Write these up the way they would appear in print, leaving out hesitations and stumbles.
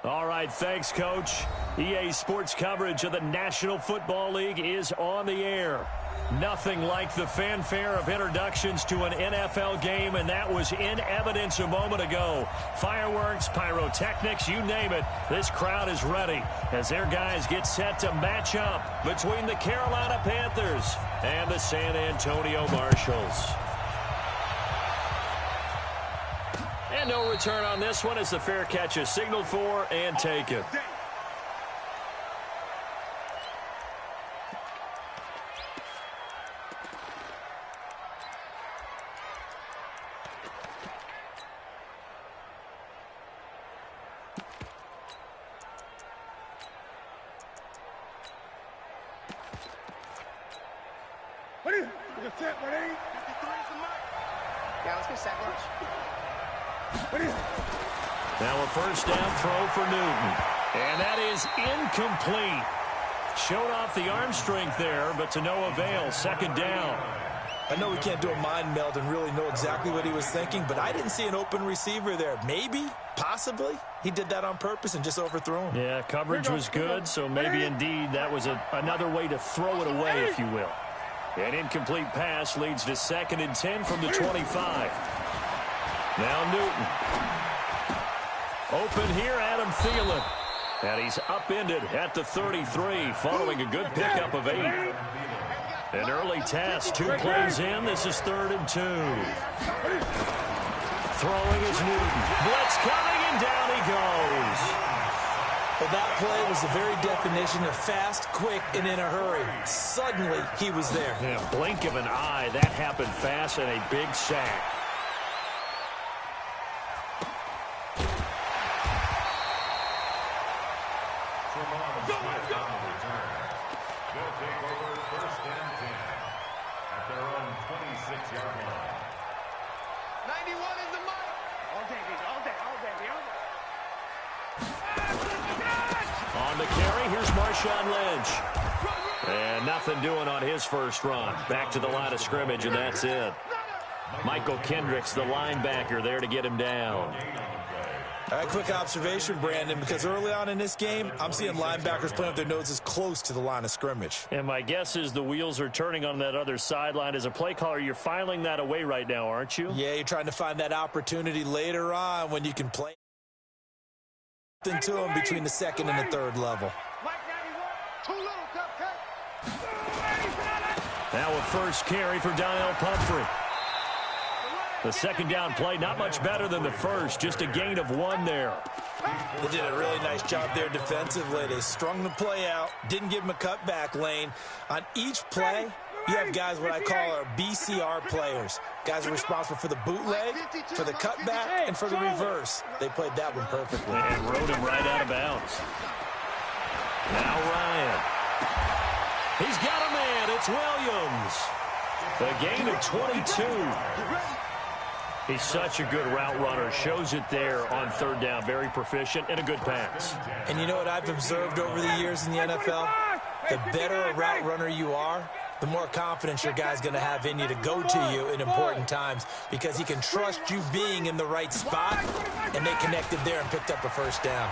All right, thanks, Coach. EA Sports coverage of the National Football League is on the air. Nothing like the fanfare of introductions to an NFL game, and that was in evidence a moment ago. Fireworks, pyrotechnics, you name it. This crowd is ready as their guys get set to match up between the Carolina Panthers and the San Antonio Marshals. And no return on this one as the fair catch is signaled for and taken. Yeah, let's go set lunch. Now a first down throw for Newton. And that is incomplete. Showed off the arm strength there, but to no avail. Second down. I know we can't do a mind meld and really know exactly what he was thinking, but I didn't see an open receiver there. Maybe, possibly, he did that on purpose and just overthrew him. Yeah, coverage was good, so maybe indeed that was another way to throw it away, if you will. An incomplete pass leads to 2nd and 10 from the 25. Now Newton. Open here, Adam Thielen. And he's upended at the 33, following a good pickup of 8. An early test, 2 plays in. This is 3rd and 2. Throwing is Newton. Blitz coming, and down he goes. Well, that play was the very definition of fast, quick, and in a hurry. Suddenly, he was there. In a blink of an eye, that happened fast, and a big sack. They'll take over 1st and 10 at their own 26-yard line. 91 is the mark. All day, baby, all day, all day, all day. On the carry, here's Marshawn Lynch. And nothing doing on his first run. Back to the line of scrimmage, and that's it. Michael Kendricks, the linebacker, there to get him down. All right, quick observation, Brandon, because early on in this game, I'm seeing linebackers playing with their noses close to the line of scrimmage. And my guess is the wheels are turning on that other sideline. As a play caller, you're filing that away right now, aren't you? Yeah, you're trying to find that opportunity later on when you can play to them between the 2nd and the 3rd level. Now a first carry for Daniel Pumphrey. The 2nd down play, not much better than the first, just a gain of 1 there. They did a really nice job there defensively. They strung the play out, didn't give him a cutback lane. On each play, you have guys what I call our BCR players. Guys are responsible for the bootleg, for the cutback, and for the reverse. They played that one perfectly. And rode him right out of bounds. Now Ryan. He's got a man. It's Williams. A gain of 22. He's such a good route runner. Shows it there on 3rd down. Very proficient and a good pass. And you know what I've observed over the years in the NFL? The better a route runner you are, the more confidence your guy's going to have in you to go to you in important times because he can trust you being in the right spot, and they connected there and picked up a first down.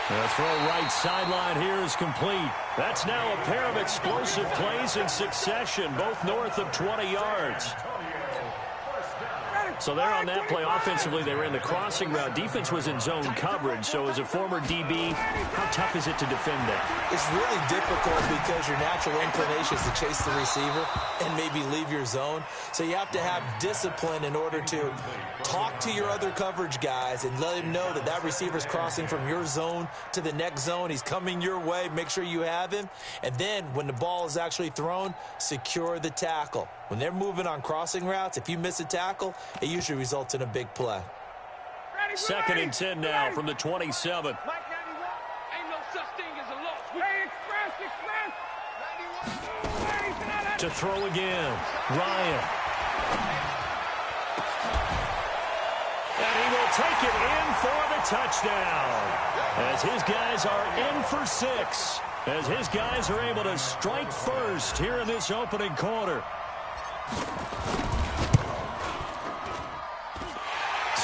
The throw right sideline here is complete. That's now a pair of explosive plays in succession, both north of 20 yards. So there on that play, offensively, they ran the crossing route. Defense was in zone coverage. So as a former DB, how tough is it to defend that? It's really difficult because your natural inclination is to chase the receiver and maybe leave your zone. So you have to have discipline in order to talk to your other coverage guys and let him know that that receiver's crossing from your zone to the next zone. He's coming your way. Make sure you have him. And then when the ball is actually thrown, secure the tackle. When they're moving on crossing routes, if you miss a tackle, it usually results in a big play. 2nd and 10 now from the 27. To throw again, Ryan. And he will take it in for the touchdown. As his guys are in for 6. As his guys are able to strike first here in this opening quarter.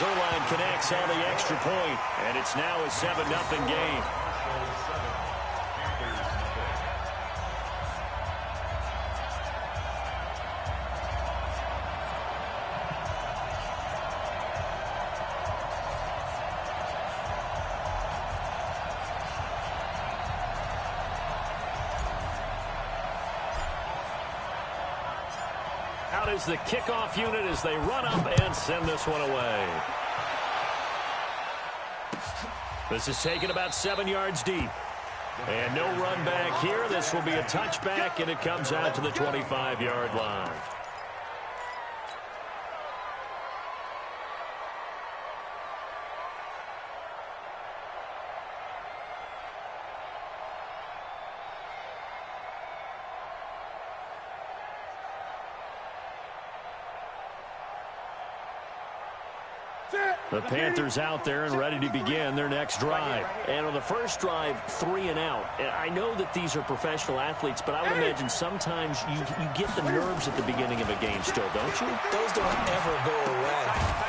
Zuerlein connects on the extra point, and it's now a 7-0 game. Out is the kickoff unit as they run up and send this one away. This is taken about 7 yards deep. And no run back here. This will be a touchback, and it comes out to the 25-yard line. The Panthers out there and ready to begin their next drive. And on the first drive, 3 and out. I know that these are professional athletes, but I would imagine sometimes you get the nerves at the beginning of a game still, don't you? Those don't ever go away.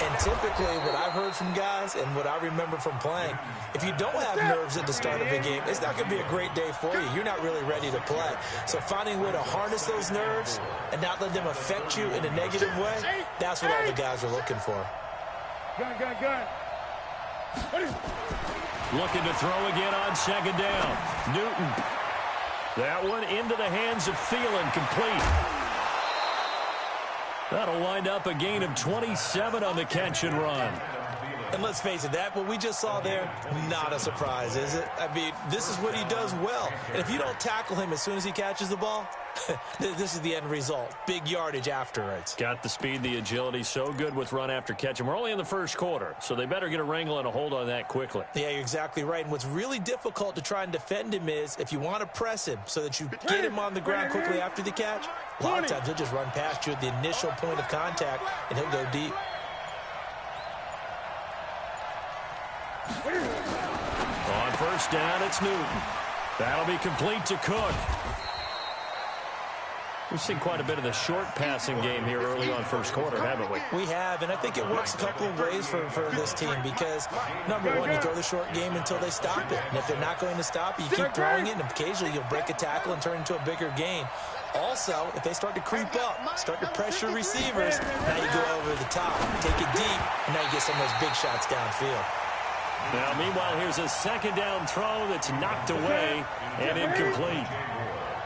And typically what I've heard from guys and what I remember from playing, if you don't have nerves at the start of a game, it's not going to be a great day for you. You're not really ready to play. So finding a way to harness those nerves and not let them affect you in a negative way, that's what all the guys are looking for. Gun. Looking to throw again on second down. Newton. That one into the hands of Thielen, complete. That'll wind up a gain of 27 on the catch and run. And let's face it, that what we just saw there, not a surprise, is it? I mean, this is what he does well. And if you don't tackle him as soon as he catches the ball, this is the end result. Big yardage afterwards. Got the speed, the agility, so good with run after catch. And we're only in the first quarter, so they better get a wrangle and a hold on that quickly. Yeah, you're exactly right. And what's really difficult to try and defend him is if you want to press him so that you get him on the ground quickly after the catch, a lot of times he'll just run past you at the initial point of contact, and he'll go deep. On first down, it's Newton. That'll be complete to Cook. We've seen quite a bit of the short passing game here early on first quarter, haven't we? We have, and I think it works a couple of ways for this team because, number one, you throw the short game until they stop it. And if they're not going to stop it, you keep throwing it, and occasionally you'll break a tackle and turn into a bigger gain. Also, if they start to creep up, start to pressure receivers, now you go over the top, take it deep, and now you get some of those big shots downfield. Now, meanwhile, here's a second down throw that's knocked away and incomplete.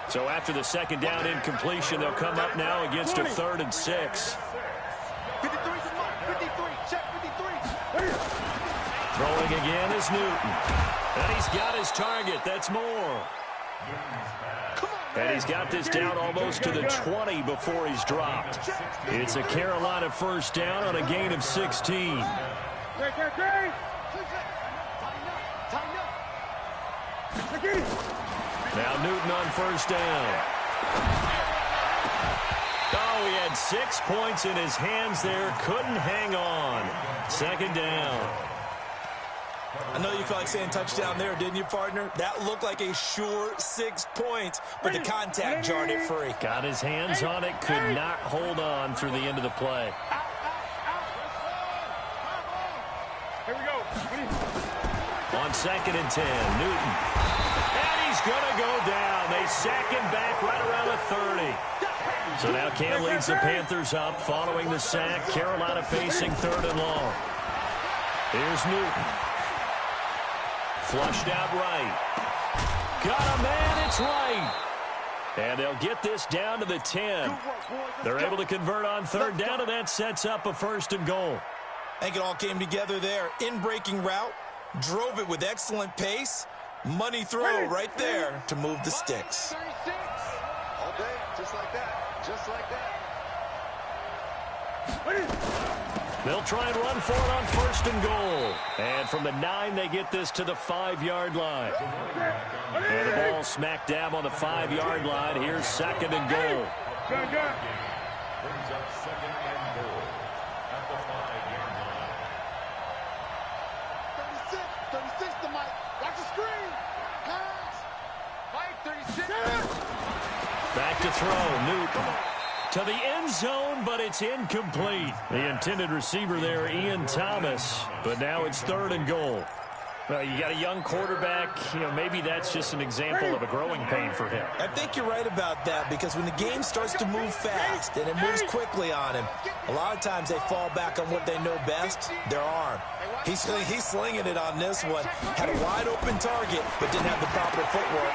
So after the second down incompletion, they'll come up now against a 3rd and 6. 53, check 53. Throwing again is Newton. And he's got his target. That's Moore. And he's got this down almost to the 20 before he's dropped. It's a Carolina first down on a gain of 16. Now Newton on first down. Oh, he had 6 points in his hands there. Couldn't hang on. Second down. I know you felt like saying touchdown there, didn't you, partner? That looked like a sure 6 points, but the contact jarred it free. Got his hands on it, could not hold on through the end of the play. Here we go. On 2nd and 10, Newton. And he's going to go down. They sack him back right around the 30. So now Cam leads the Panthers up following the sack. Carolina facing 3rd and long. Here's Newton. Flushed out right. Got a man, it's right. And they'll get this down to the 10. They're able to convert on 3rd down, and that sets up a 1st and goal. I think it all came together there. In-breaking route, drove it with excellent pace. Money throw right there to move the sticks. 36. All day, just like that. Just like that. They'll try and run for it on 1st and goal. And from the 9, they get this to the 5-yard line. And the ball smack dab on the 5-yard line. Here's 2nd and goal. Brings up 2nd and goal at the 5-yard line. 36 to Mike. Watch the screen. Pass. Mike, 36. Back to throw, Newton. To the end zone, but it's incomplete. The intended receiver there, Ian Thomas. But now it's 3rd and goal. Well, you got a young quarterback. Maybe that's just an example of a growing pain for him. I think you're right about that, because when the game starts to move fast and it moves quickly on him, a lot of times they fall back on what they know best, their arm. He's slinging it on this one. Had a wide-open target, but didn't have the proper footwork.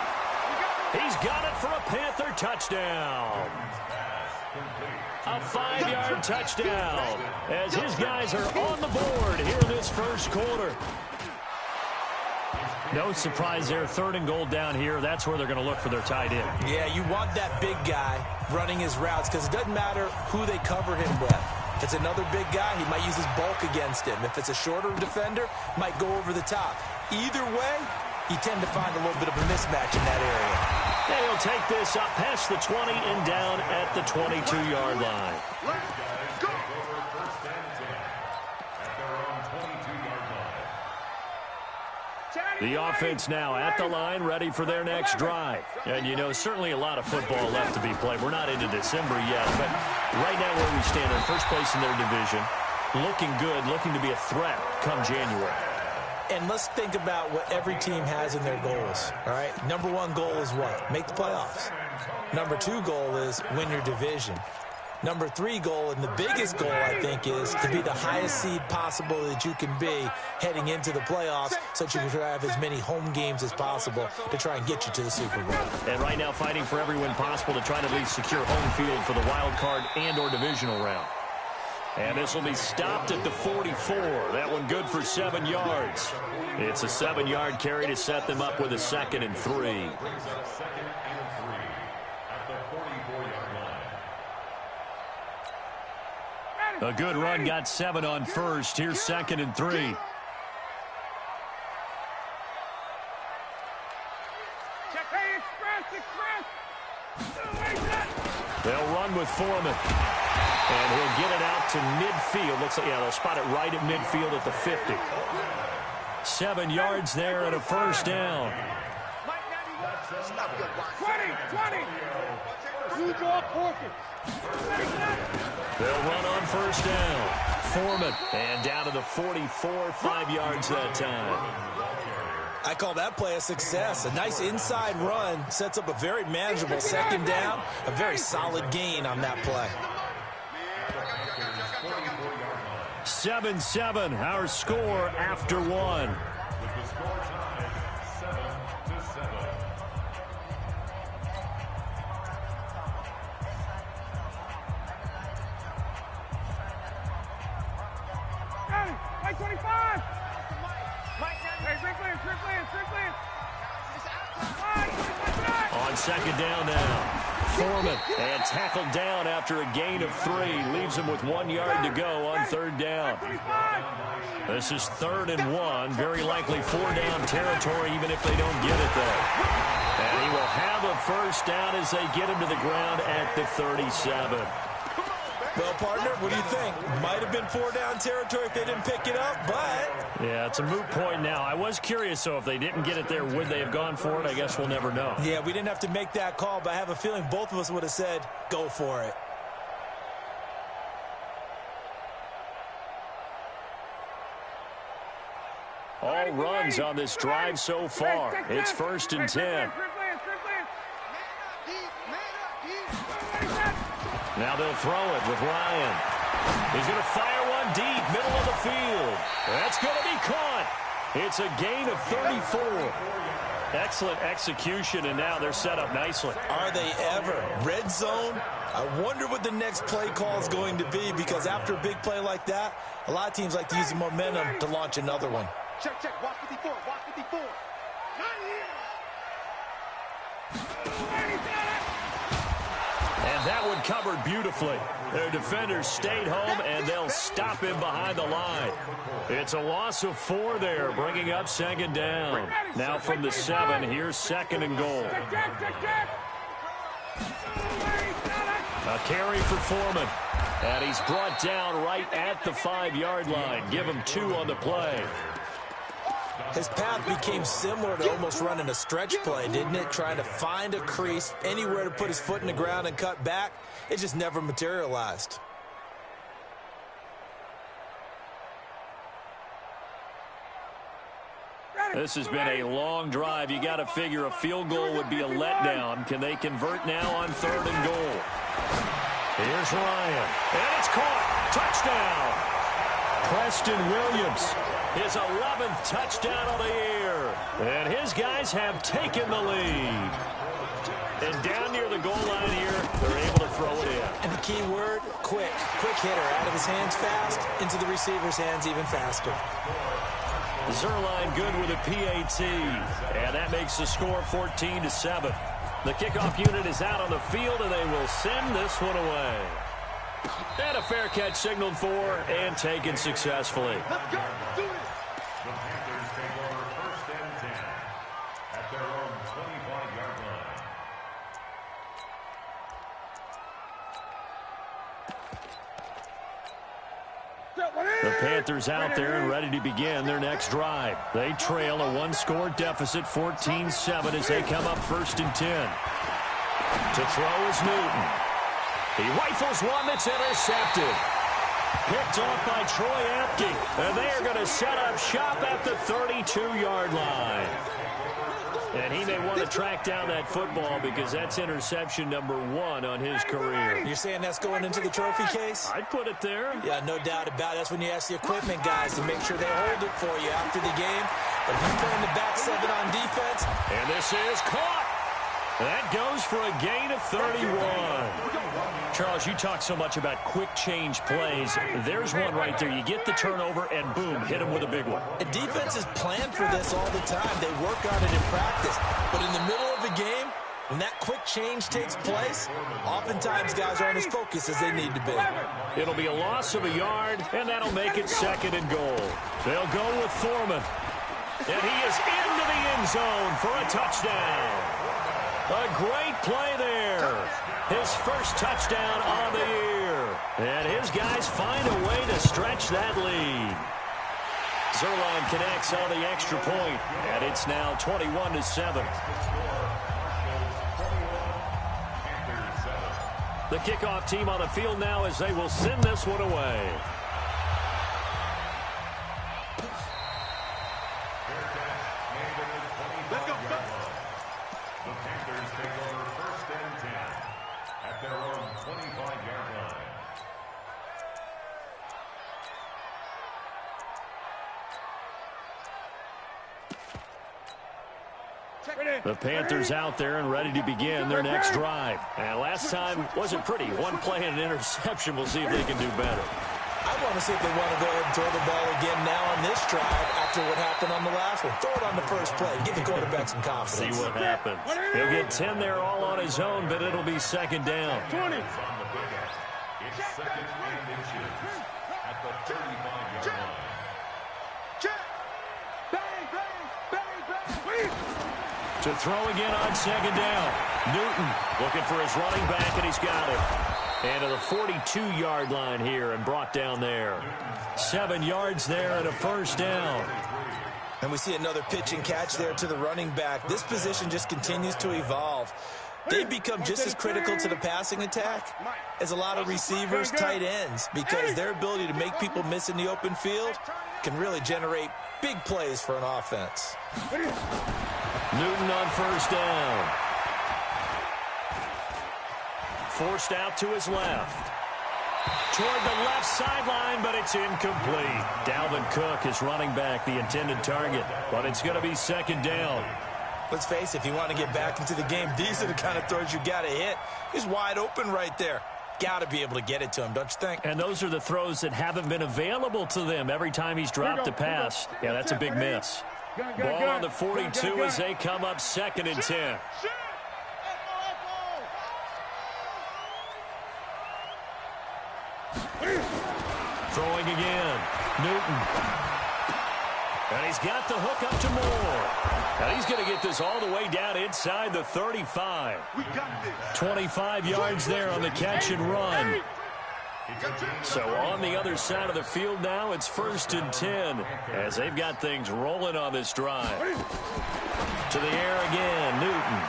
He's got it for a Panther touchdown. A 5-yard touchdown as his guys are on the board here in this first quarter. No surprise there, 3rd and goal down here. That's where they're going to look for their tight end. Yeah, you want that big guy running his routes, because it doesn't matter who they cover him with. If it's another big guy, he might use his bulk against him. If it's a shorter defender, might go over the top. Either way, you tend to find a little bit of a mismatch in that area. And he'll take this up past the 20 and down at the 22-yard line. The offense now at the line, ready for their next drive. And, certainly a lot of football left to be played. We're not into December yet, but right now where we stand, in first place in their division, looking good, looking to be a threat come January. And let's think about what every team has in their goals, all right? Number 1 goal is what? Make the playoffs. Number 2 goal is win your division. Number 3 goal, and the biggest goal, I think, is to be the highest seed possible that you can be heading into the playoffs, so that you can have as many home games as possible to try and get you to the Super Bowl. And right now fighting for every win possible to try to at least secure home field for the wild card and or divisional round. And this will be stopped at the 44. That one good for 7 yards. It's a 7-yard carry to set them up with a 2nd and 3. A good run, got 7 on first. Here's 2nd and 3. They'll run with Foreman. And he'll get it out to midfield. Looks like, they'll spot it right at midfield at the 50. 7 yards there and a first down. 20. They'll run on first down. Foreman. And down to the 44, 5 yards that time. I call that play a success. A nice inside run sets up a very manageable 2nd down. A very solid gain on that play. 7-7, our score after 1. On 2nd down now. Foreman, and tackled down after a gain of 3. Leaves him with 1 yard to go on 3rd down. This is 3rd and 1. Very likely 4-down territory, even if they don't get it there. And he will have a first down as they get him to the ground at the 37. Well, partner, what do you think? Might have been 4-down territory if they didn't pick it up, but... Yeah, it's a moot point now. I was curious, so if they didn't get it there, would they have gone for it? I guess we'll never know. Yeah, we didn't have to make that call, but I have a feeling both of us would have said, go for it. All runs on this drive so far. It's 1st and 10. Now they'll throw it with Ryan. He's going to fire one deep, middle of the field. That's going to be caught. It's a gain of 34. Excellent execution, and now they're set up nicely. Are they ever? Red zone? I wonder what the next play call is going to be, because after a big play like that, a lot of teams like to use the momentum to launch another one. Check, watch 54, watch 54. And that one covered beautifully. Their defenders stayed home, and they'll stop him behind the line. It's a loss of 4 there, bringing up 2nd down. Now from the 7, here's 2nd and goal. A carry for Foreman. And he's brought down right at the 5-yard line. Give him 2 on the play. His path became similar to almost running a stretch play, didn't it? Trying to find a crease, anywhere to put his foot in the ground and cut back. It just never materialized. This has been a long drive. You got to figure a field goal would be a letdown. Can they convert now on 3rd and goal? Here's Ryan, and it's caught. Touchdown. Preston Williams, his 11th touchdown of the year. And his guys have taken the lead. And down near the goal line here, they're able to throw it in. And the key word, quick. Quick hitter, out of his hands fast, into the receiver's hands even faster. Zerline good with a PAT, and that makes the score 14-7. The kickoff unit is out on the field, and they will send this one away. And a fair catch signaled for and taken successfully. The Panthers take over 1st and 10 at their own 25-yard line. The Panthers out there and ready to begin their next drive. They trail a one-score deficit, 14-7, as they come up 1st and 10. To throw is Newton. He rifles one that's intercepted. Picked off by Troy Apke. And they are going to set up shop at the 32-yard line. And he may want to track down that football because that's interception number 1 on his career. You're saying that's going into the trophy case? I'd put it there. Yeah, no doubt about it. That's when you ask the equipment guys to make sure they hold it for you after the game. But if you're playing the back 7 on defense. And this is caught. That goes for a gain of 31. Charles, you talk so much about quick change plays. There's one right there. You get the turnover, and boom, hit him with a big one. And defenses plan for this all the time. They work on it in practice. But in the middle of the game, when that quick change takes place, oftentimes guys aren't as focused as they need to be. It'll be a loss of a yard, and that'll make it 2nd and goal. They'll go with Foreman. And he is into the end zone for a touchdown. A great play there. His first touchdown on the year. And his guys find a way to stretch that lead. Zerline connects on the extra point, and it's now 21-7. The kickoff team on the field now as they will send this one away. Let's go. The Panthers take over 1st and 10 at their own 25-yard line. The Panthers out there and ready to begin their next drive. And last time wasn't pretty. One play and an interception. We'll see if they can do better. I want to see if they want to go ahead and throw the ball again now on this drive after what happened on the last one. Throw it on the first play. Give the quarterback some confidence. See what happens. He'll get 10 there all on his own, but it'll be 2nd down. 20. It's 2nd and inches at the 35-yard line. Check. Bang, bang, bang, bang. To throw again on 2nd down. Newton looking for his running back, and he's got it. And to the 42-yard line here and brought down there. 7 yards there and a 1st down. And we see another pitch and catch there to the running back. This position just continues to evolve. They become just as critical to the passing attack as a lot of receivers, tight ends, because their ability to make people miss in the open field can really generate big plays for an offense. Newton on 1st down. Forced out to his left. Toward the left sideline, but it's incomplete. Dalvin Cook is running back, the intended target, but it's going to be 2nd down. Let's face it, if you want to get back into the game, these are the kind of throws you got to hit. He's wide open right there. Got to be able to get it to him, don't you think? And those are the throws that haven't been available to them every time he's dropped a pass. Yeah, that's a big miss. Ball on the 42 as they come up 2nd and 10. Throwing again. Newton. And he's got the hook up to Moore. And he's going to get this all the way down inside the 35. 25 yards there on the catch and run. So on the other side of the field now, it's 1st and 10 as they've got things rolling on this drive. To the air again, Newton.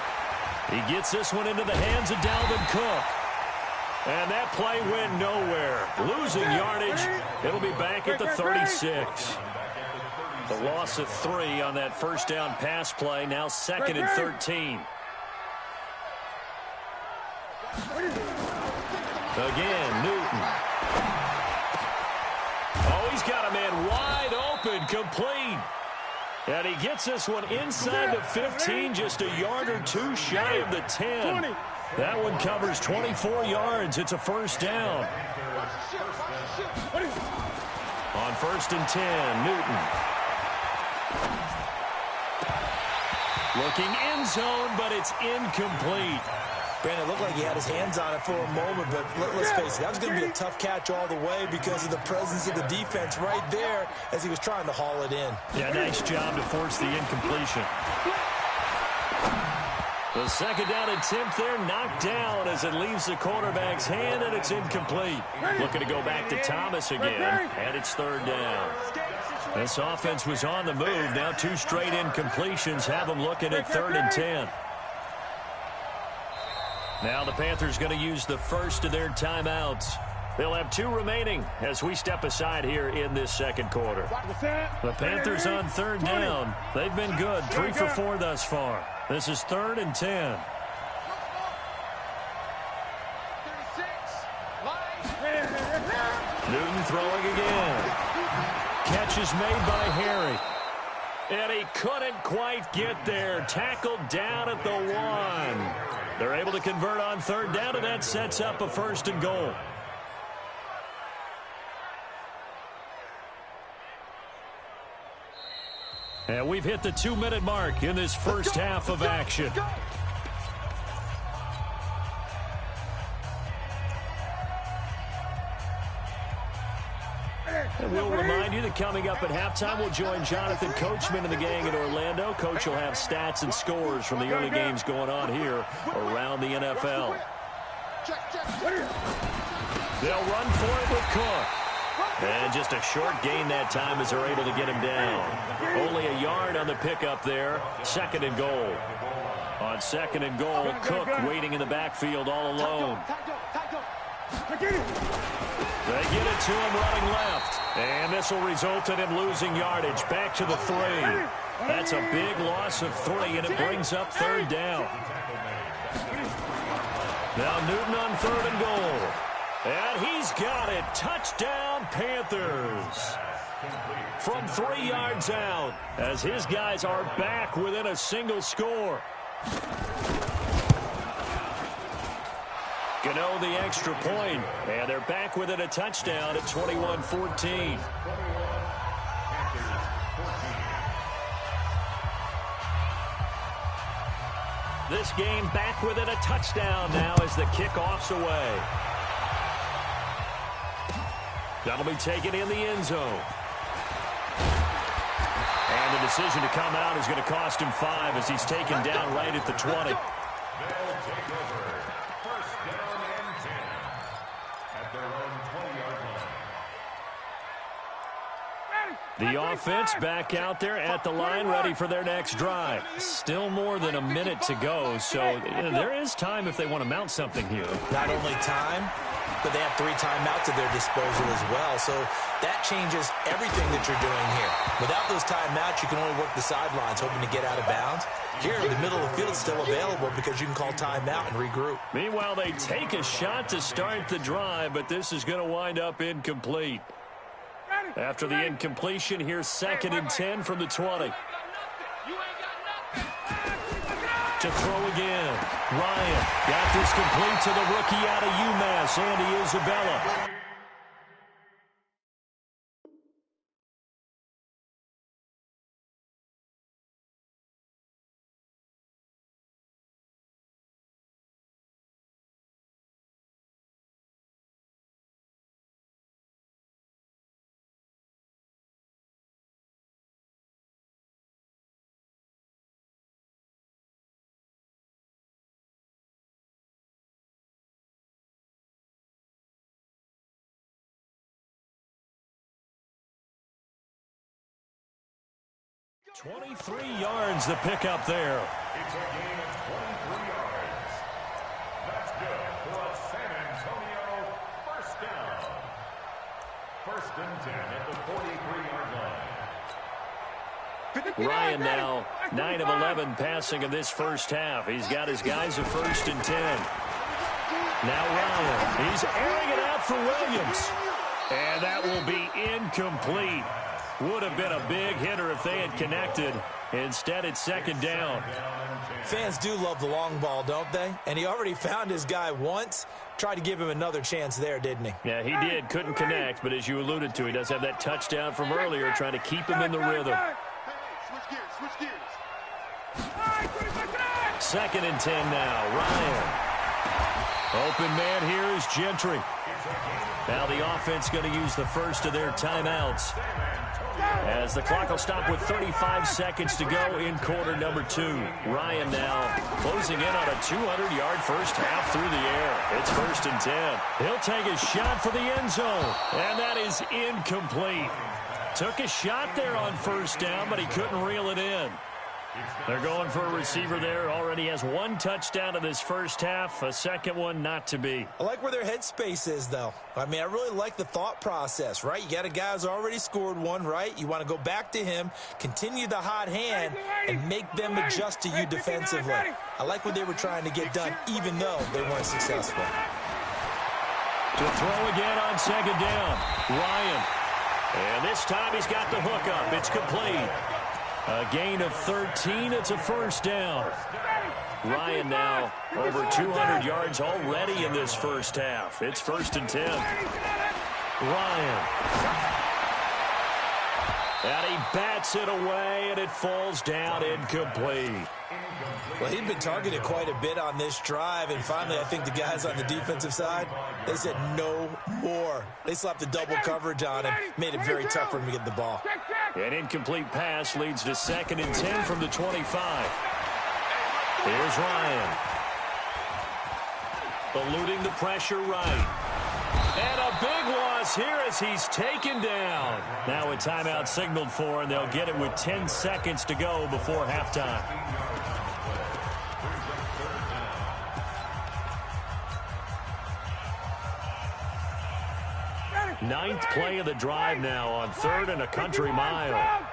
He gets this one into the hands of Dalvin Cook. And that play went nowhere. Losing yardage. It'll be back at the 36. The loss of 3 on that first down pass play. Now 2nd and 13. Again, Newton. Oh, he's got a man wide open, complete. And he gets this one inside the 15, just a yard or 2 shy of the 10. That one covers 24 yards. It's a first down. On 1st and 10, Newton. Looking end zone, but it's incomplete. Brandon, it looked like he had his hands on it for a moment, but let's face it, that was going to be a tough catch all the way because of the presence of the defense right there as he was trying to haul it in. Yeah, nice job to force the incompletion. The second down attempt there knocked down as it leaves the quarterback's hand, and it's incomplete. Looking to go back to Thomas again, and it's 3rd down. This offense was on the move. Now 2 straight incompletions have them looking at 3rd and 10. Now the Panthers going to use the first of their timeouts. They'll have 2 remaining as we step aside here in this second quarter. The Panthers on 3rd down. They've been good, 3 for 4 thus far. This is 3rd and 10. Newton throwing again. Catch is made by Harry. And he couldn't quite get there. Tackled down at the 1. They're able to convert on 3rd down, and that sets up a 1st and goal. And we've hit the 2-minute mark in this first half of action. And we'll remind you that coming up at halftime, we'll join Jonathan Coachman and the gang in Orlando. Coach will have stats and scores from the early games going on here around the NFL. They'll run for it with Cook. And just a short gain that time as they're able to get him down. Only a yard on the pickup there. 2nd and goal. On 2nd and goal, Cook waiting in the backfield all alone. They get it to him running left. And this will result in him losing yardage. Back to the 3. That's a big loss of 3, and it brings up 3rd down. Now Newton on 3rd and goal. And he's got it. Touchdown, Panthers. From 3 yards out, as his guys are back within a single score. Gano the extra point, and they're back within a touchdown at 21-14. This game back within a touchdown now as the kickoff's away. That'll be taken in the end zone. And the decision to come out is going to cost him 5 as he's taken down right at the 20. They'll take over. 1st down and 10 at their own 20-yard line. The offense back out there at the line, ready for their next drive. Still more than a minute to go, so there is time if they want to mount something here. Not only time, but they have 3 timeouts at their disposal as well. So that changes everything that you're doing here. Without those timeouts, you can only work the sidelines, hoping to get out of bounds. Here, the middle of the field is still available because you can call timeout and regroup. Meanwhile, they take a shot to start the drive, but this is going to wind up incomplete. After the incompletion, here's 2nd and 10 from the 20. To throw again. Ryan got this complete to the rookie out of UMass, Andy Isabella. 23 yards the pickup there. It's a gain of 23 yards. That's good for a San Antonio first down. First and 10 at the 43-yard line. Ryan now 9 of 11 passing in this first half. He's got his guys at first and 10. Now Ryan, he's airing it out for Williams. And that will be incomplete. Would have been a big hitter if they had connected. Instead, it's second down. Fans do love the long ball, don't they? And he already found his guy once. Tried to give him another chance there, didn't he? Yeah, he did. Couldn't connect, but as you alluded to, he does have that touchdown from earlier, trying to keep him in the rhythm. Switch gears. Second and 10 now. Ryan. Open man here is Gentry. Now the offense going to use the first of their timeouts, as the clock will stop with 35 seconds to go in quarter number 2. Ryan now closing in on a 200-yard first half through the air. It's first and 10. He'll take a shot for the end zone, and that is incomplete. Took a shot there on first down, but he couldn't reel it in. They're going for a receiver there. Already has one touchdown in this first half. A second one not to be. I like where their headspace is, though. I mean, I really like the thought process, right? You got a guy who's already scored one, right? You want to go back to him, continue the hot hand, and make them adjust to you defensively. I like what they were trying to get done, even though they weren't successful. To throw again on second down. Ryan. And this time he's got the hook up. It's complete. A gain of 13. It's a first down. Ryan now over 200 yards already in this first half. It's first and 10. Ryan. And he bats it away, and it falls down incomplete. Well, he'd been targeted quite a bit on this drive, and finally I think the guys on the defensive side, they said no more. They slapped the double coverage on him, made it very tough for him to get the ball. An incomplete pass leads to second and 10 from the 25. Here's Ryan. Eluding the pressure right. And a big loss here as he's taken down. Now a timeout signaled for, and they'll get it with 10 seconds to go before halftime. Ninth play of the drive now on third and a country mile.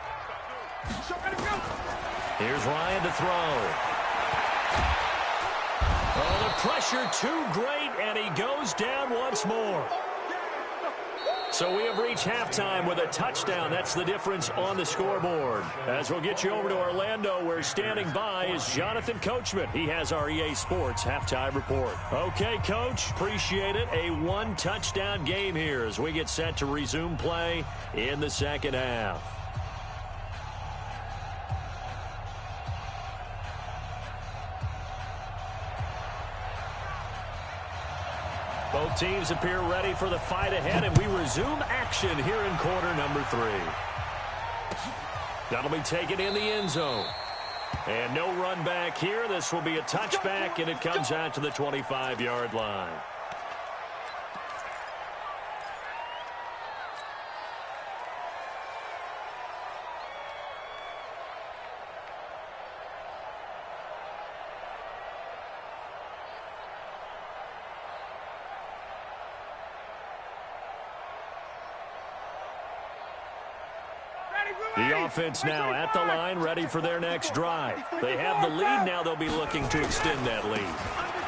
Here's Ryan to throw. Oh, the pressure too great, and he goes down once more. So we have reached halftime with a touchdown. That's the difference on the scoreboard. As we'll get you over to Orlando, where standing by is Jonathan Coachman. He has our EA Sports halftime report. Okay, Coach, appreciate it. A one-touchdown game here as we get set to resume play in the second half. Both teams appear ready for the fight ahead, and we resume action here in quarter number 3. That'll be taken in the end zone. And no run back here. This will be a touchback, and it comes out to the 25-yard line. The offense now at the line, ready for their next drive. They have the lead now. They'll be looking to extend that lead.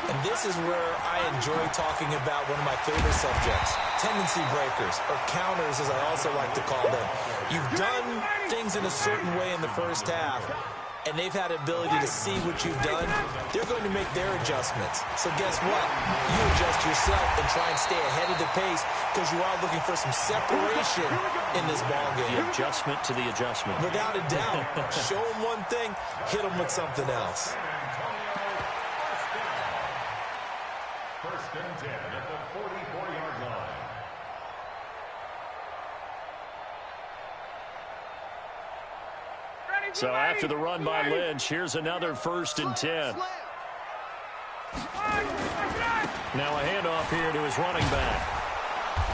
And this is where I enjoy talking about one of my favorite subjects, tendency breakers, or counters as I also like to call them. You've done things in a certain way in the first half, and they've had the ability to see what you've done. They're going to make their adjustments. So guess what? You adjust yourself and try and stay ahead of the pace, because you are looking for some separation in this ballgame. The adjustment to the adjustment. Without a doubt. Show them one thing, hit them with something else. First and 10 at the 44-yard line. So after the run by Lynch, here's another first and 10. Now a handoff here to his running back.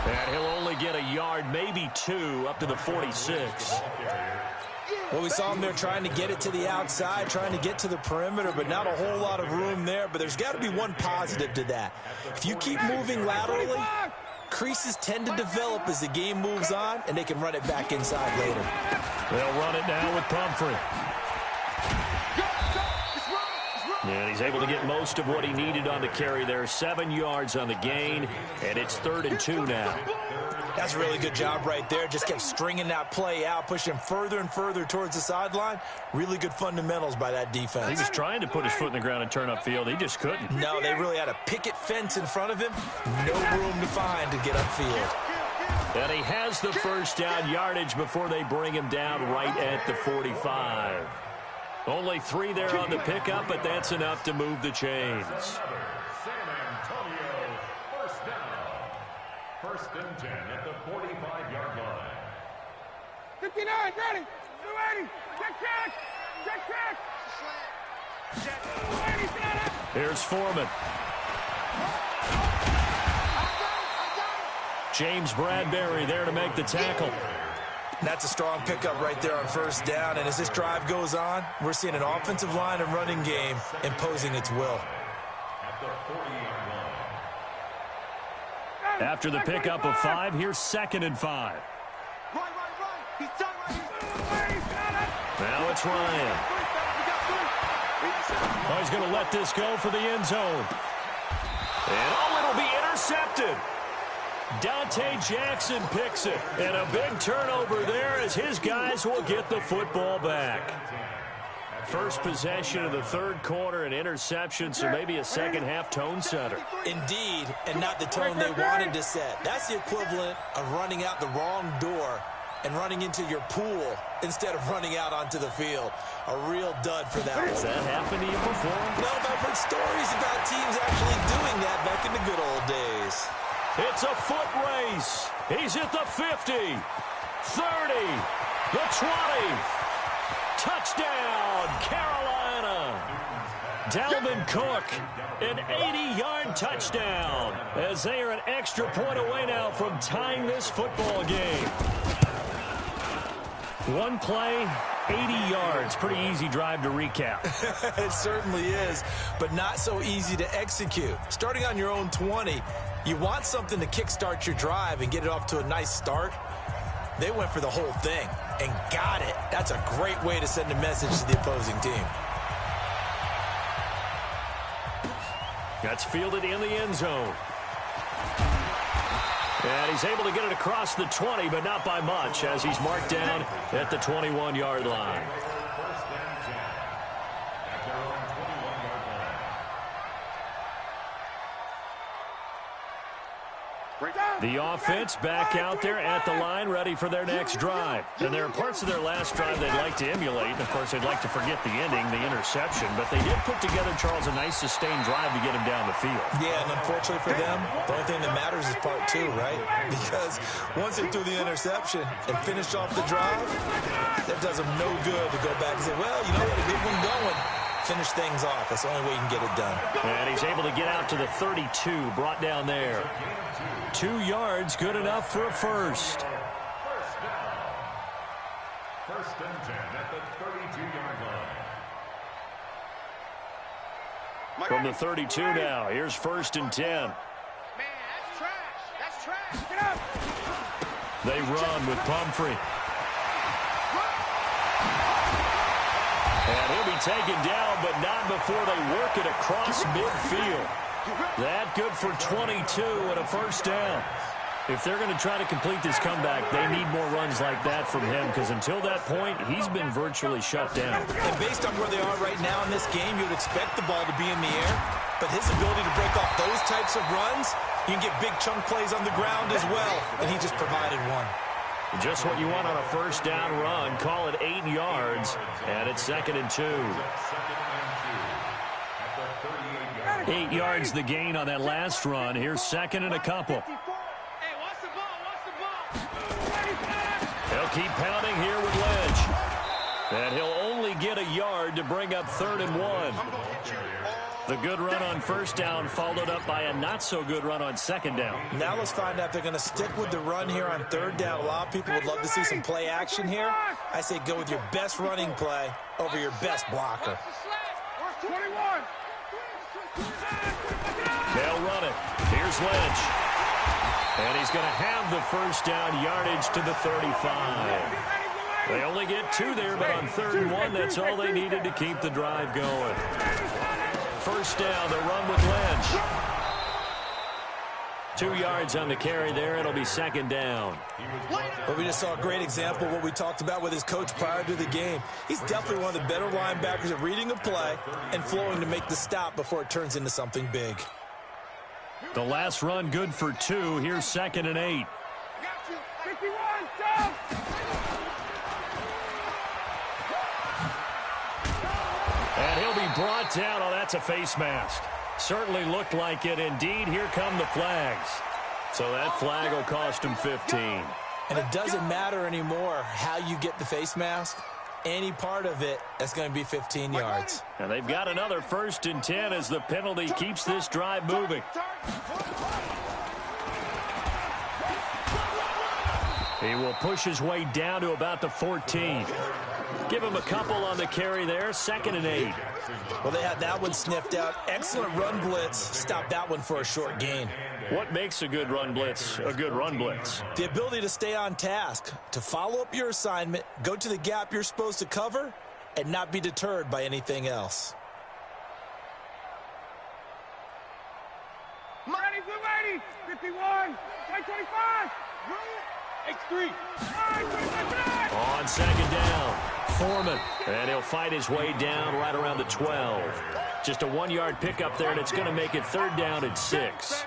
And he'll only get a yard, maybe 2, up to the 46. Well, we saw him there trying to get it to the outside, trying to get to the perimeter, but not a whole lot of room there. But there's got to be one positive to that. If you keep moving laterally, creases tend to develop as the game moves on, and they can run it back inside later. They'll run it now with Pumphrey. And he's able to get most of what he needed on the carry there. 7 yards on the gain, and it's 3rd and 2 now. That's a really good job right there. Just kept stringing that play out, pushing him further and further towards the sideline. Really good fundamentals by that defense. He was trying to put his foot in the ground and turn upfield. He just couldn't. No, they really had a picket fence in front of him. No room to find to get upfield. And he has the first down yardage before they bring him down right at the 45. Only 3 there on the pickup, but that's enough to move the chains. First and 10 at the 45-yard line. 59, ready. 280. Check. Here's Foreman. James Bradbury there to make the tackle. That's a strong pickup right there on first down. And as this drive goes on, we're seeing an offensive line and running game imposing its will. At the 40-yard line. After the pickup of 5, here's 2nd and 5. Right. He's done right. Now it's Ryan. Oh, he's going to let this go for the end zone. And it'll be intercepted. Dante Jackson picks it. And a big turnover there as his guys will get the football back. First possession of the 3rd quarter, an interception, so maybe a second-half tone setter. Indeed, and not the tone they wanted to set. That's the equivalent of running out the wrong door and running into your pool instead of running out onto the field. A real dud for that one. Has that happened to you before? No, but I've heard stories about teams actually doing that back in the good old days. It's a foot race. He's at the 50, 30, the 20. Touchdown, Carolina. Dalvin Cook, an 80-yard touchdown, as they are an extra point away now from tying this football game. One play, 80 yards. Pretty easy drive to recap. It certainly is, but not so easy to execute. Starting on your own 20, you want something to kickstart your drive and get it off to a nice start. They went for the whole thing and got it. That's a great way to send a message to the opposing team. That's fielded in the end zone. And he's able to get it across the 20, but not by much, as he's marked down at the 21-yard line. First and 10 at their own 21-yard line. The offense back out there at the line, ready for their next drive. And there are parts of their last drive they'd like to emulate. And, of course, they'd like to forget the ending, the interception. But they did put together, Charles, a nice sustained drive to get him down the field. Yeah, and unfortunately for them, the only thing that matters is part 2, right? Because once they threw the interception and finished off the drive, that does them no good to go back and say, well, you know what, a good one going. Finish things off. That's the only way you can get it done. And he's able to get out to the 32, brought down there. 2 yards, good enough for a first. First down. First and 10 at the 32-yard line. From the 32 now, here's 1st and 10. Man, that's trash. That's trash. Get up. They run with Pumphrey. And he'll be taken down, but not before they work it across midfield. That good for 22 and a first down. If they're going to try to complete this comeback, they need more runs like that from him, because until that point, he's been virtually shut down. And based on where they are right now in this game, you'd expect the ball to be in the air. But his ability to break off those types of runs, you can get big chunk plays on the ground as well, and he just provided one. Just what you want on a first down run. Call it 8 yards, and it's 2nd and 2. 8 yards the gain on that last run. Here's 2nd and a couple. Hey, watch the ball. He'll keep pounding here with Lynch. And he'll only get a yard to bring up 3rd and 1. The good run on first down followed up by a not-so-good run on second down. Now let's find out if they're going to stick with the run here on third down. A lot of people would love to see some play action here. I say go with your best running play over your best blocker. 21. They'll run it. Here's Lynch. And he's going to have the first down yardage to the 35. They only get 2 there, but on 3rd and 1, that's all they needed to keep the drive going. First down, the run with Lynch. 2 yards on the carry there. It'll be second down. Well, we just saw a great example of what we talked about with his coach prior to the game. He's definitely one of the better linebackers at reading a play and flowing to make the stop before it turns into something big. The last run good for 2. Here's 2nd and 8. 51, jump! And he'll be brought down. Oh, that's a face mask. Certainly looked like it. Indeed, here come the flags. So that flag will cost him 15. And it doesn't matter anymore how you get the face mask. Any part of it, that's going to be 15 yards. And they've got another 1st and 10 as the penalty keeps this drive moving. He will push his way down to about the 14. Give him a couple on the carry there. 2nd and 8. Well, they had that one sniffed out. Excellent run blitz. Stop that one for a short gain. What makes a good run blitz a good run blitz? The ability to stay on task, to follow up your assignment, go to the gap you're supposed to cover, and not be deterred by anything else. Ready, 51, 25, X3. On 2nd down, Foreman. And he'll fight his way down right around the 12. Just a 1-yard pickup there, and it's going to make it 3rd down and 6.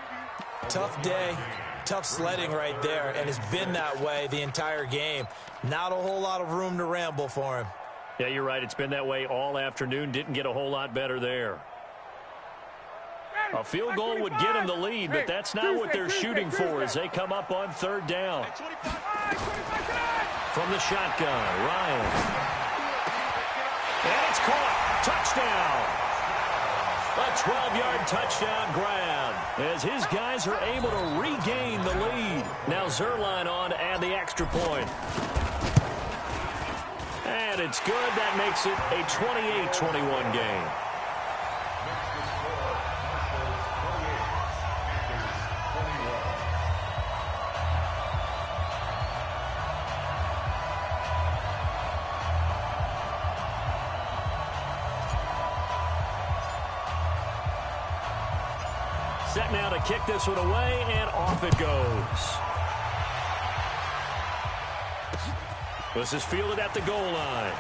Tough day, tough sledding right there, and it's been that way the entire game. Not a whole lot of room to ramble for him. Yeah, you're right. It's been that way all afternoon. Didn't get a whole lot better there. A field goal would get him the lead, but that's not what they're shooting for as they come up on 3rd down. From the shotgun, Ryan. And it's caught. Touchdown. A 12-yard touchdown grab as his guys are able to regain the lead. Now Zerline on to add the extra point. And it's good. That makes it a 28-21 game. Set now to kick this one away, and off it goes. This is fielded at the goal line.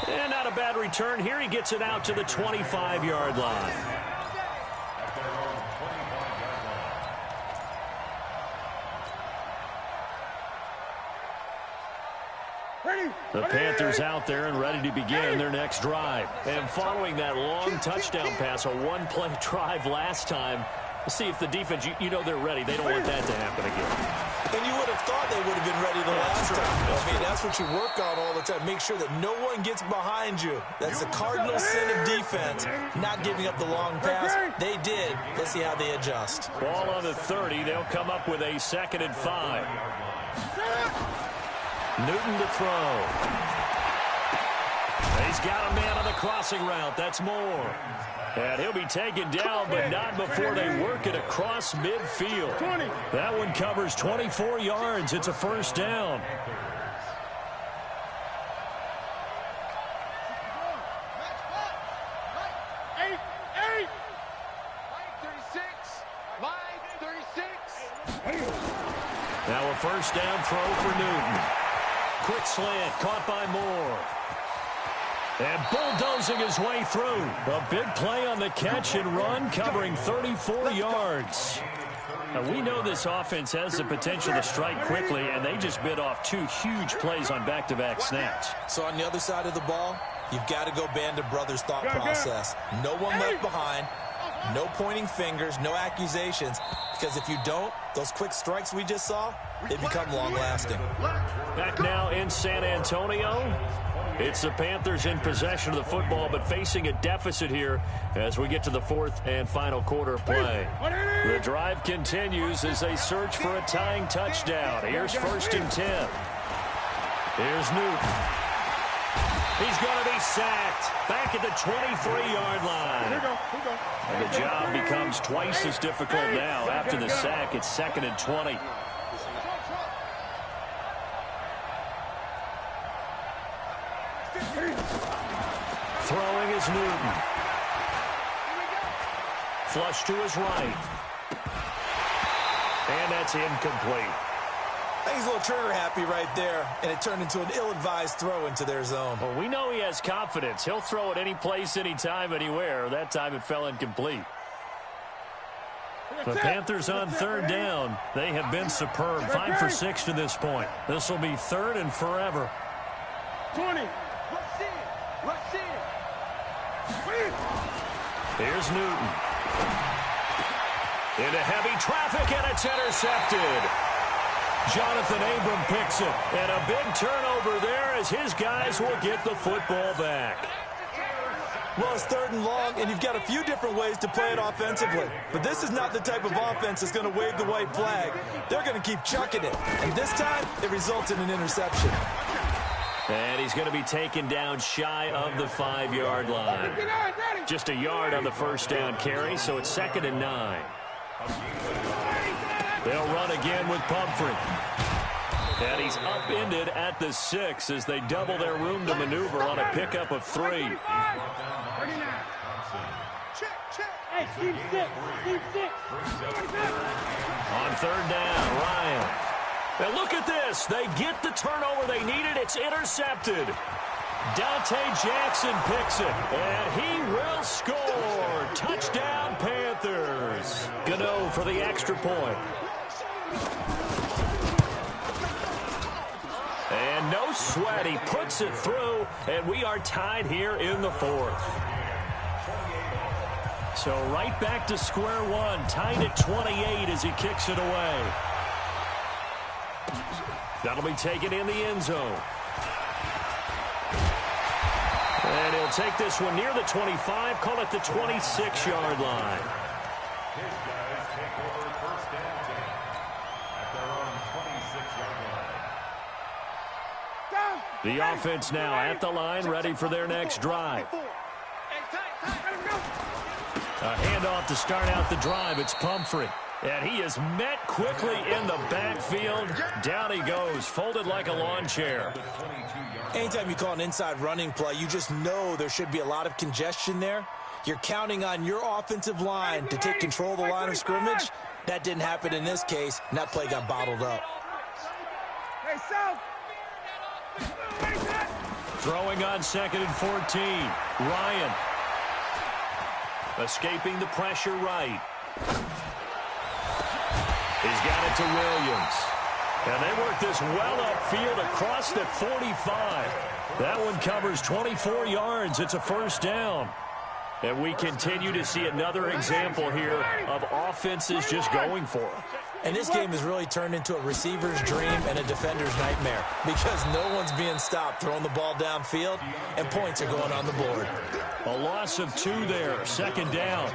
And not a bad return here. He gets it out to the 25-yard line. The Panthers out there and ready to begin their next drive. And following that long touchdown pass, a one-play drive last time, we'll see if the defense, you know they're ready. They don't want that to happen again. And you would have thought they would have been ready the last time. I mean, that's what you work on all the time. Make sure that no one gets behind you. That's the cardinal sin of defense, not giving up the long pass. They did. Let's see how they adjust. Ball on the 30. They'll come up with a 2nd and 5. Newton to throw. He's got a man on the crossing route. That's Moore. And he'll be taken down, but not before they work it across midfield. That one covers 24 yards. It's a first down. Now a first down throw for Newton. Quick slant, caught by Moore. And bulldozing his way through. A big play on the catch and run, covering 34 yards. Now, we know this offense has the potential to strike quickly, and they just bit off 2 huge plays on back-to-back snaps. So on the other side of the ball, you've got to go band of brothers thought process. No one left behind. No pointing fingers, no accusations. Because if you don't, those quick strikes we just saw, they become long-lasting. Back now in San Antonio. It's the Panthers in possession of the football, but facing a deficit here as we get to the fourth and final quarter of play. The drive continues as they search for a tying touchdown. Here's 1st and 10. Here's Newton. He's going to be sacked back at the 23-yard line. And the job becomes twice as difficult now. After the sack, it's 2nd and 20. Throwing is Newton. Flush to his right. And that's incomplete. I think he's a little trigger happy right there, and it turned into an ill-advised throw into their zone. Well, we know he has confidence. He'll throw it any place, anytime, anywhere. That time it fell incomplete. The Panthers on 3rd down. They have been superb. 5 for 6 to this point. This will be 3rd and forever. 20. Here's Newton. Into heavy traffic, and it's intercepted. Jonathan Abram picks it. And a big turnover there as his guys will get the football back. Well, it's 3rd and long, and you've got a few different ways to play it offensively. But this is not the type of offense that's going to wave the white flag. They're going to keep chucking it. And this time, it results in an interception. And he's going to be taken down shy of the 5-yard line. Just a yard on the 1st down carry, so it's 2nd and 9. They'll run again with Pumphrey. And he's upended at the 6 as they double their room to maneuver on a pickup of 3. Hey, team 6. On 3rd down, Ryan. And look at this. They get the turnover they needed. It's intercepted. Dante Jackson picks it, and he will score. Touchdown, Panthers. Gano for the extra point. And no sweat. He puts it through, and we are tied here in the 4th. So right back to square one, tied at 28 as he kicks it away. That'll be taken in the end zone. And he'll take this one near the 25, call it the 26-yard line. His guys take over 1st and 10 at their own 26-yard line. The offense now at the line, ready for their next drive. A handoff to start out the drive. It's Pumphrey. And he is met quickly in the backfield. Down he goes, folded like a lawn chair. Anytime you call an inside running play, you just know there should be a lot of congestion there. You're counting on your offensive line to take control of the line of scrimmage. That didn't happen in this case, and that play got bottled up. Throwing on 2nd and 14. Ryan. Escaping the pressure right. He's got it to Williams. And they work this well upfield across the 45. That one covers 24 yards. It's a 1st down. And we continue to see another example here of offenses just going for it. And this game has really turned into a receiver's dream and a defender's nightmare because no one's being stopped throwing the ball downfield, and points are going on the board. A loss of 2 there, 2nd down.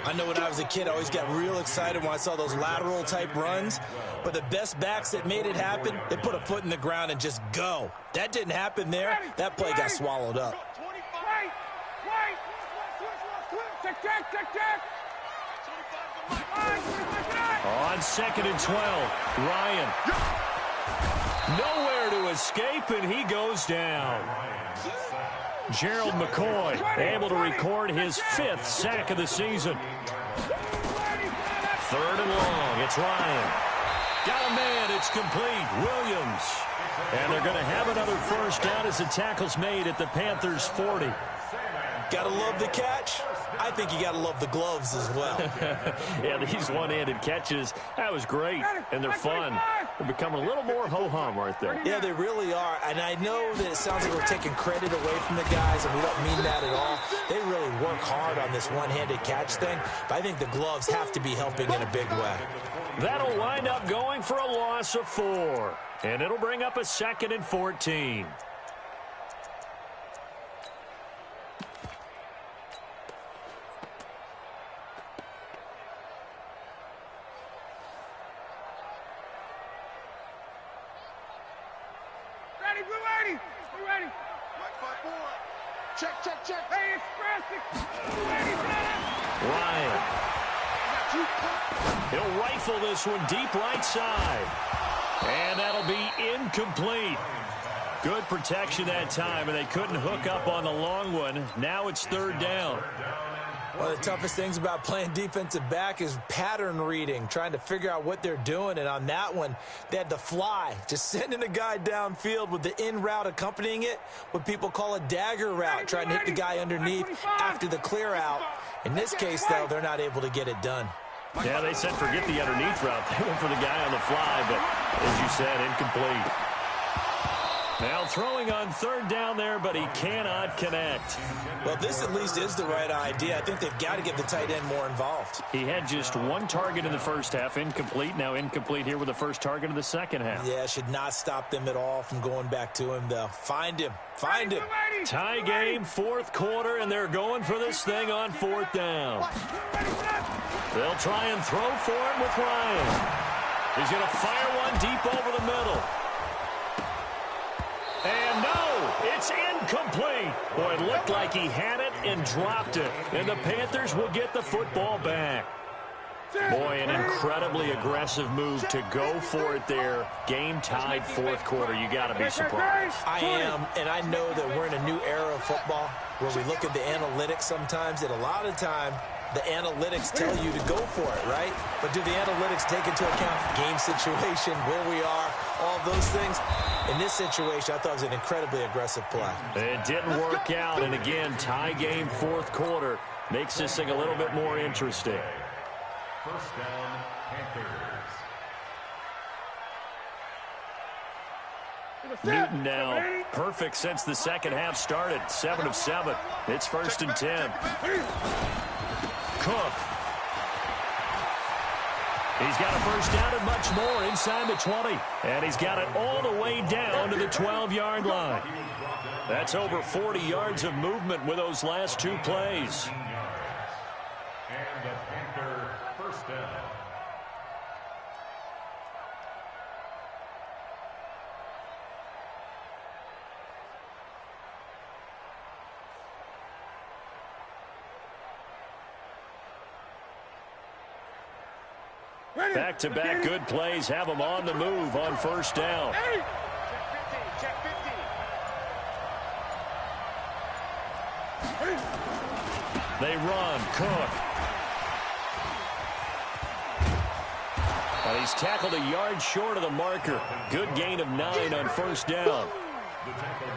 I know when I was a kid, I always got real excited when I saw those lateral-type runs. But the best backs that made it happen, they put a foot in the ground and just go. That didn't happen there. That play got swallowed up. On 2nd and 12, Ryan. Nowhere to escape, and he goes down. Gerald McCoy able to record his 5th sack of the season. 3rd and long, it's Ryan. Got a man, it's complete. Williams. And they're going to have another 1st down as the tackle's made at the Panthers' 40. Gotta love the catch. I think you gotta love the gloves as well. Yeah, these one-handed catches, that was great, and they're fun. They're becoming a little more ho-hum right there. Yeah, they really are, and I know that it sounds like we're taking credit away from the guys, and we don't mean that at all. They really work hard on this one-handed catch thing, but I think the gloves have to be helping in a big way. That'll wind up going for a loss of 4, and it'll bring up a 2nd and 14. Hey, you ready? Right foot forward. Check, check, check. Hey, express it. Ready, Ryan. He'll rifle this one deep right side. And that'll be incomplete. Good protection that time, and they couldn't hook up on the long one. Now it's third down. One of the toughest things about playing defensive back is pattern reading, trying to figure out what they're doing. And on that one, they had to fly, just sending a guy downfield with the in route accompanying it, what people call a dagger route, trying to hit the guy underneath after the clear out. In this case, though, they're not able to get it done. Yeah, they said forget the underneath route. They went for the guy on the fly, but as you said, incomplete. Now throwing on third down there, but he cannot connect. Well, this at least is the right idea. I think they've got to get the tight end more involved. He had just one target in the first half, incomplete. Now incomplete here with the first target of the second half. Yeah, should not stop them at all from going back to him, though. Find him. Find him. Tie game, fourth quarter, and they're going for this thing on fourth down. They'll try and throw for it with Ryan. He's going to fire one deep over the middle. And no, it's incomplete. Boy, it looked like he had it and dropped it. And the Panthers will get the football back. Boy, an incredibly aggressive move to go for it there. Game tied fourth quarter. You got to be surprised. I am, and I know that we're in a new era of football where we look at the analytics sometimes, and a lot of time the analytics tell you to go for it, right? But do the analytics take into account game situation, where we are, all those things? In this situation, I thought it was an incredibly aggressive play. It didn't work out, and again, tie game fourth quarter makes this thing a little bit more interesting. First down, Panthers. Newton now, perfect since the second half started. 7 of 7. It's first and 10. Cook. He's got a first down and much more inside the 20. And he's got it all the way down to the 12-yard line. That's over 40 yards of movement with those last two plays. And the Panther first down. Back-to-back good plays have them on the move on first down. Check 50. They run. Cook. And he's tackled a yard short of the marker. Good gain of 9 on first down.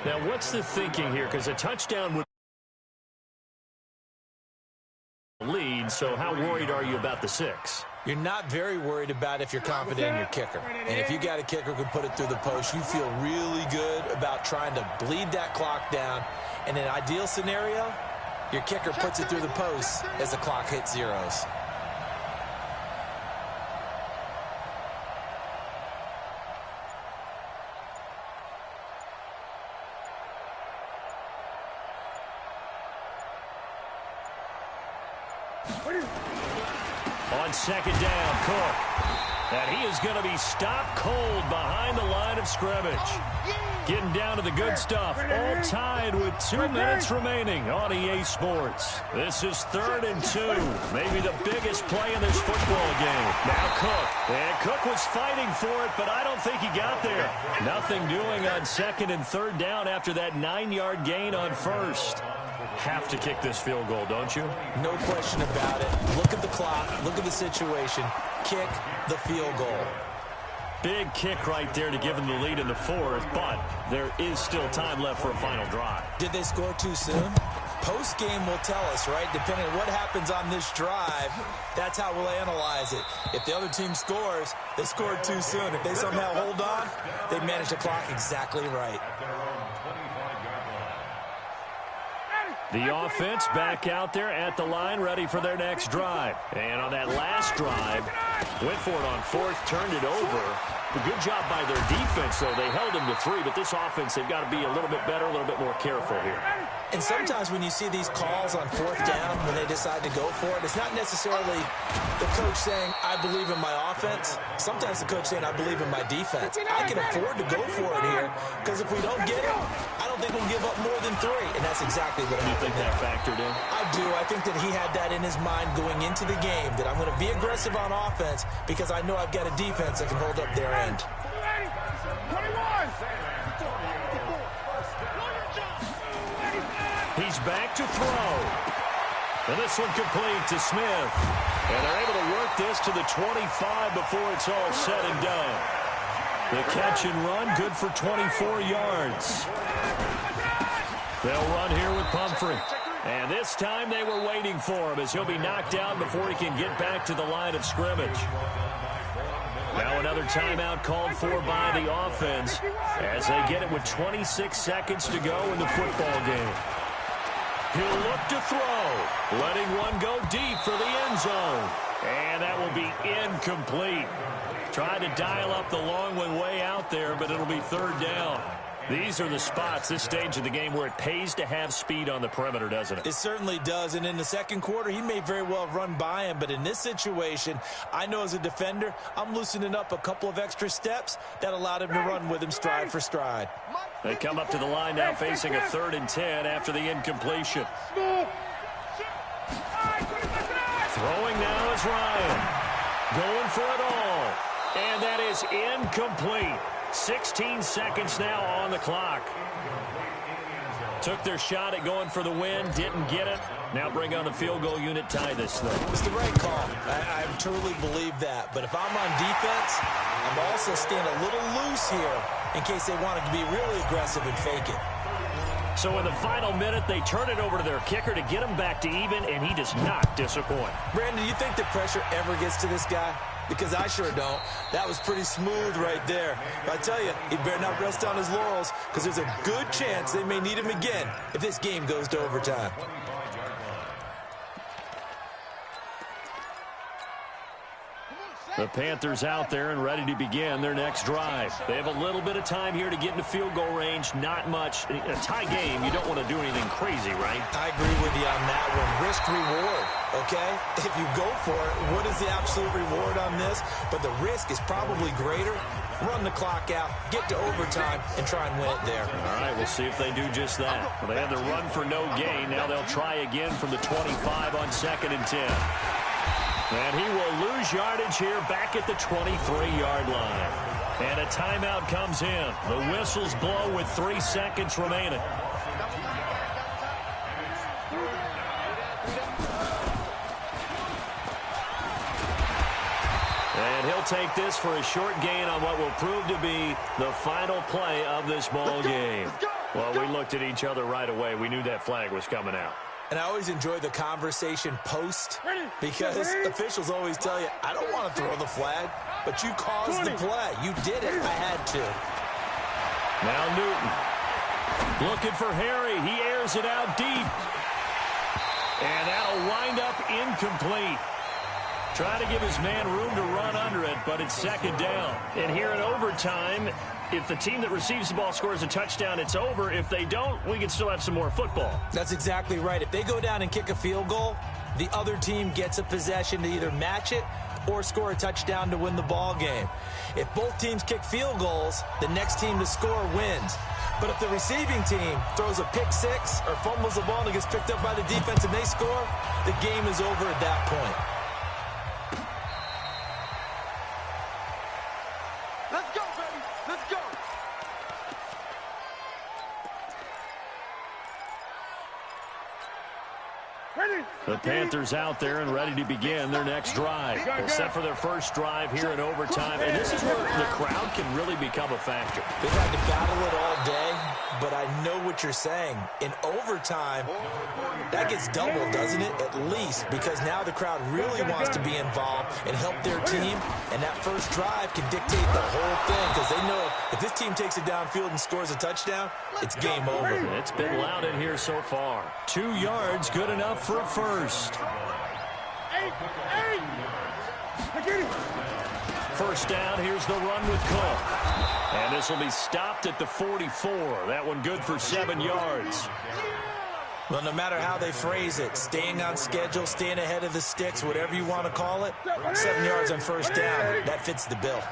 Now, what's the thinking here? Because a touchdown would lead, so how worried are you about the 6? You're not very worried about if you're confident in your kicker. And if you got a kicker who can put it through the post, you feel really good about trying to bleed that clock down. In an ideal scenario, your kicker puts it through the post as the clock hits zeros. On second down, Cook. And he is going to be stopped cold behind the line of scrimmage. Getting down to the good stuff. All tied with 2 minutes remaining on EA Sports. This is 3rd and 2. Maybe the biggest play in this football game. Now Cook. And Cook was fighting for it, but I don't think he got there. Nothing doing on 2nd and 3rd down after that 9-yard gain on first. Have to kick this field goal, don't you? No question about it. Look at the clock. Look at the situation. Kick the field goal. Big kick right there to give them the lead in the 4th, but there is still time left for a final drive. Did they score too soon? Post-game will tell us, right? Depending on what happens on this drive, that's how we'll analyze it. If the other team scores, they scored too soon. If they somehow hold on, they manage the clock exactly right. The offense back out there at the line, ready for their next drive. And on that last drive, went for it on 4th, turned it over. A good job by their defense, though. They held them to 3, but this offense, they've got to be a little bit better, a little bit more careful here. And sometimes when you see these calls on fourth down, when they decide to go for it, it's not necessarily the coach saying, I believe in my offense. Sometimes the coach saying, I believe in my defense. I can afford to go for it here because if we don't get it, I don't think we'll give up more than 3. And that's exactly what I think that factored in. I do. I think that he had that in his mind going into the game, that I'm going to be aggressive on offense because I know I've got a defense that can hold up their end. 21. He's back to throw. And this one complete to Smith. And they're able to work this to the 25 before it's all said and done. The catch and run, good for 24 yards. They'll run here with Pumphrey. And this time they were waiting for him as he'll be knocked out before he can get back to the line of scrimmage. Now another timeout called for by the offense as they get it with 26 seconds to go in the football game. He'll look to throw, letting one go deep for the end zone. And that will be incomplete. Trying to dial up the long one way out there, but it'll be third down. These are the spots, this stage of the game, where it pays to have speed on the perimeter, doesn't it? It certainly does, and in the second quarter, he may very well run by him, but in this situation, I know as a defender, I'm loosening up a couple of extra steps that allowed him to run with him stride for stride. They come up to the line now facing a 3rd and 10 after the incompletion. Throwing now is Ryan. Going for it all. And that is incomplete. 16 seconds now on the clock. Took their shot at going for the win, didn't get it. Now bring on the field goal unit, tie this thing. It's the right call. I truly believe that. But if I'm on defense, I'm also staying a little loose here in case they wanted to be really aggressive and fake it. So in the final minute, they turn it over to their kicker to get him back to even, and he does not disappoint. Brandon, do you think the pressure ever gets to this guy? Because I sure don't. That was pretty smooth right there. But I tell you, he better not rest on his laurels because there's a good chance they may need him again if this game goes to overtime. The Panthers out there and ready to begin their next drive. They have a little bit of time here to get into field goal range. Not much. In a tie game, you don't want to do anything crazy, right? I agree with you on that one. Risk-reward, okay? If you go for it, what is the absolute reward on this? But the risk is probably greater. Run the clock out, get to overtime, and try and win it there. All right, we'll see if they do just that. Well, they had the run for no gain. Now they'll try again from the 25 on 2nd and 10. And he will lose yardage here back at the 23-yard line. And a timeout comes in. The whistles blow with 3 seconds remaining. And he'll take this for a short gain on what will prove to be the final play of this ball game. Well, we looked at each other right away. We knew that flag was coming out. And I always enjoy the conversation post because officials always tell you, I don't want to throw the flag, but you caused the play. You did it. I had to. Now Newton looking for Harry. He airs it out deep. And that'll wind up incomplete. Trying to give his man room to run under it, but it's 2nd down. And here in overtime, if the team that receives the ball scores a touchdown, it's over. If they don't, we can still have some more football. That's exactly right. If they go down and kick a field goal, the other team gets a possession to either match it or score a touchdown to win the ball game. If both teams kick field goals, the next team to score wins. But if the receiving team throws a pick six or fumbles the ball and it gets picked up by the defense and they score, the game is over at that point. Let's go, baby. Let's go. The Panthers out there and ready to begin their next drive. They'll set for their first drive here in overtime. And this is where the crowd can really become a factor. They've had to battle it all day, but I know what you're saying. In overtime, that gets doubled, doesn't it? At least, because now the crowd really wants to be involved and help their team. And that first drive can dictate the whole thing because they know if this team takes it downfield and scores a touchdown, it's game over. It's been loud in here so far. 2 yards, good enough for a first. First down, here's the run with Cook. And this will be stopped at the 44. That one good for 7 yards. Well, no matter how they phrase it, staying on schedule, staying ahead of the sticks, whatever you want to call it, 7 yards on first down, that fits the bill.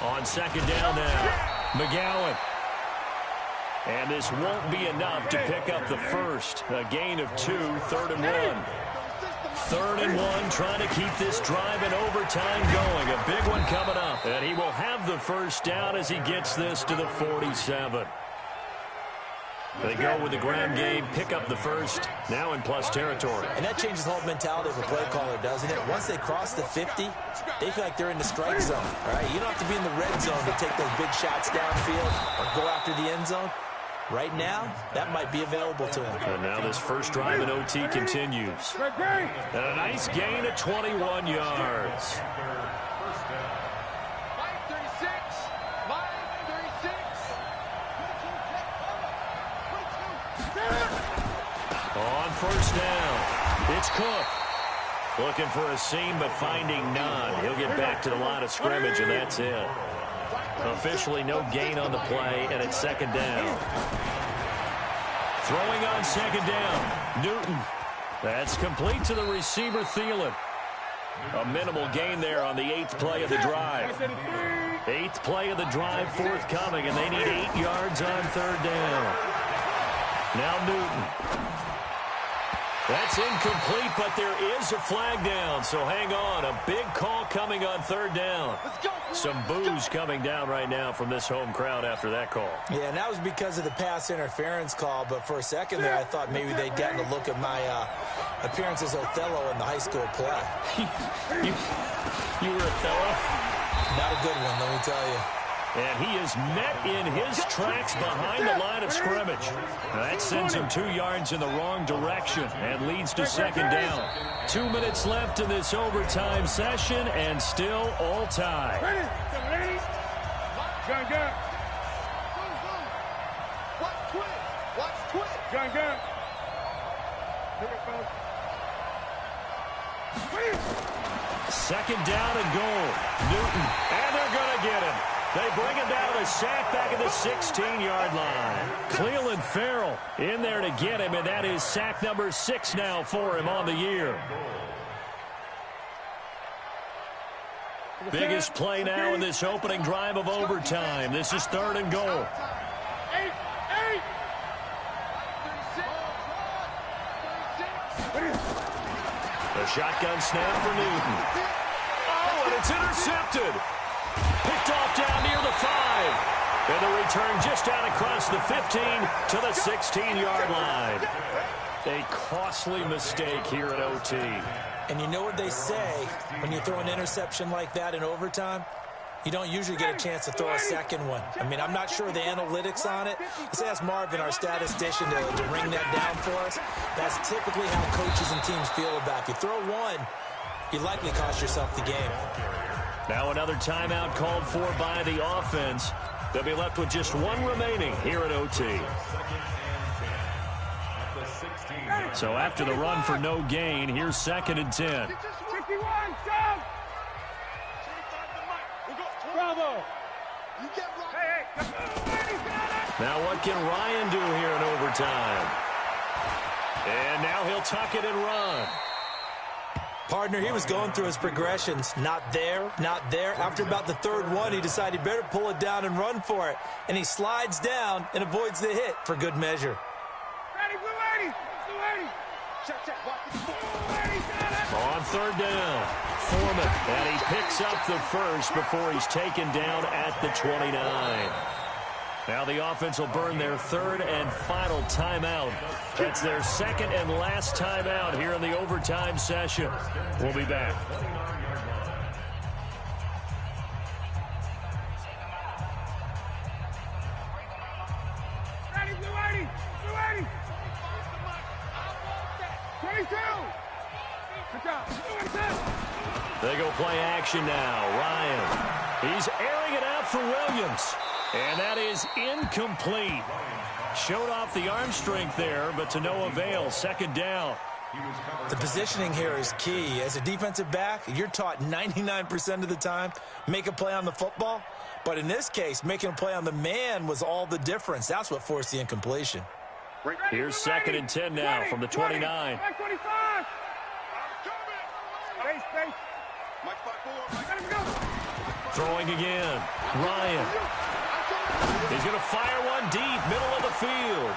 On second down now, McGowan. And this won't be enough to pick up the first. A gain of 2, 3rd and 1. 3rd and 1, trying to keep this drive in overtime going. A big one coming up. And he will have the first down as he gets this to the 47. They go with the ground game, pick up the first, now in plus territory. And that changes the whole mentality of a play caller, doesn't it? Once they cross the 50, they feel like they're in the strike zone. All right? You don't have to be in the red zone to take those big shots downfield or go after the end zone. Right now, that might be available to him. And now this first drive in OT continues. And a nice gain of 21 yards. On first down, it's Cook. Looking for a seam, but finding none. He'll get back to the line of scrimmage, and that's it. Officially no gain on the play, and it's second down. Throwing on second down, Newton. That's complete to the receiver, Thielen. A minimal gain there on the 8th play of the drive. 8th play of the drive forthcoming, and they need 8 yards on 3rd down. Now Newton. That's incomplete, but there is a flag down, so hang on. A big call coming on 3rd down. Some boos coming down right now from this home crowd after that call. Yeah, and that was because of the pass interference call, but for a second there, I thought maybe they'd gotten a look at my appearance as Othello in the high school play. You were Othello? Not a good one, let me tell you. And he is met in his tracks behind the line of scrimmage. Now that sends him 2 yards in the wrong direction and leads to second down. 2 minutes left in this overtime session and still all tied. Second down and goal. Newton, and they're going to get him. They bring him down with a sack back at the 16-yard line. Clelin Ferrell in there to get him, and that is sack number 6 now for him on the year. Biggest play now in this opening drive of overtime. This is 3rd and goal. The shotgun snap for Newton. Oh, and it's intercepted. Picked off down near the 5. And the return just out across the 15 to the 16-yard line. A costly mistake here at OT. And you know what they say when you throw an interception like that in overtime? You don't usually get a chance to throw a second one. I mean, I'm not sure of the analytics on it. Let's ask Marvin, our statistician, to ring that down for us. That's typically how coaches and teams feel about it. If you throw one, you likely cost yourself the game. Now another timeout called for by the offense. They'll be left with just one remaining here at OT. So after the run for no gain, here's 2nd and 10. Now what can Ryan do here in overtime? And now he'll tuck it and run. Partner, he was going through his progressions. Not there, not there. After about the 3rd one, he decided he better pull it down and run for it. And he slides down and avoids the hit for good measure. On 3rd down, Foreman. And he picks up the first before he's taken down at the 29. Now the offense will burn their 3rd and final timeout. That's their 2nd and last timeout here in the overtime session. We'll be back. They go play action now. Ryan. He's airing it out for Williams. And that is incomplete. Showed off the arm strength there, but to no avail. 2nd down. The positioning here is key. As a defensive back, you're taught 99% of the time, make a play on the football. But in this case, making a play on the man was all the difference. That's what forced the incompletion. Here's 2nd and 10 now from the 29. Throwing again. Ryan. He's going to fire one deep, middle of the field.